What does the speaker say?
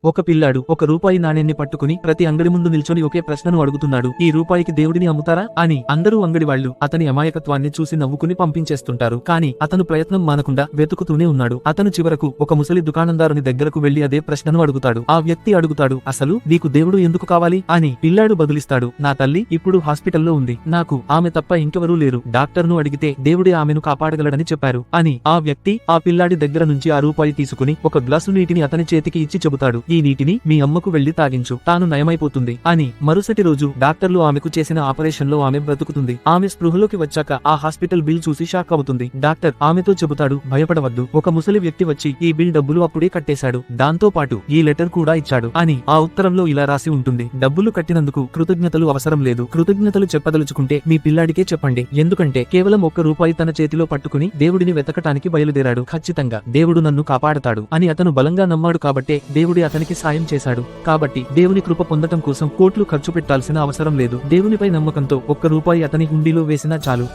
ఒక పిల్లాడు ఒక రూపాయి నాణ్యాన్ని పట్టుకుని ప్రతి అంగడి ముందు నిల్చొని ఒకే ప్రశ్నను అడుగుతున్నాడు. ఈ రూపాయికి దేవుడిని అమ్ముతారా అని. అందరూ అంగడి వాళ్ళు అతని అమాయకత్వాన్ని చూసి నవ్వుకుని పంపించేస్తుంటారు. కానీ అతను ప్రయత్నం మానకుండా వెతుకుతూనే ఉన్నాడు. అతను చివరకు ఒక ముసలి దుకాణందారుని దగ్గరకు వెళ్లి అదే ప్రశ్నను అడుగుతాడు. ఆ వ్యక్తి అడుగుతాడు, అసలు నీకు దేవుడు ఎందుకు కావాలి అని. పిల్లాడు బదులిస్తాడు, నా తల్లి ఇప్పుడు హాస్పిటల్లో ఉంది. నాకు ఆమె తప్ప ఇంకెవరూ లేరు. డాక్టర్ను అడిగితే దేవుడే ఆమెను కాపాడగలడని చెప్పారు అని. ఆ వ్యక్తి ఆ పిల్లాడి దగ్గర నుంచి ఆ రూపాయి తీసుకుని ఒక గ్లాసు నీటిని అతని చేతికి ఇచ్చి చెబుతాడు, ఈ నీటిని మీ అమ్మకు వెళ్లి తాగించు, తాను నయమైపోతుంది అని. మరుసటి రోజు డాక్టర్లు ఆమెకు చేసిన ఆపరేషన్ లో ఆమె బ్రతుకుతుంది. ఆమె స్పృహలోకి వచ్చాక ఆ హాస్పిటల్ బిల్ చూసి షాక్ అవుతుంది. డాక్టర్ ఆమెతో చెబుతాడు, భయపడవద్దు, ఒక ముసలి వ్యక్తి వచ్చి ఈ బిల్ డబ్బులు అప్పుడే కట్టేశాడు, దాంతో పాటు ఈ లెటర్ కూడా ఇచ్చాడు అని. ఆ ఉత్తరంలో ఇలా రాసి ఉంటుంది, డబ్బులు కట్టినందుకు కృతజ్ఞతలు అవసరం లేదు. కృతజ్ఞతలు చెప్పదలుచుకుంటే మీ పిల్లాడికే చెప్పండి. ఎందుకంటే కేవలం ఒక్క రూపాయి తన చేతిలో పట్టుకుని దేవుడిని వెతకటానికి బయలుదేరాడు. ఖచ్చితంగా దేవుడు నన్ను కాపాడతాడు అని అతను బలంగా నమ్మాడు కాబట్టే దేవుడి అతనికి సాయం చేశాడు. కాబట్టి దేవుని కృప పొందటం కోసం కోట్లు ఖర్చు పెట్టాల్సిన అవసరం లేదు. దేవునిపై నమ్మకంతో ఒక్క రూపాయి అతని హుండీలో వేసినా చాలు.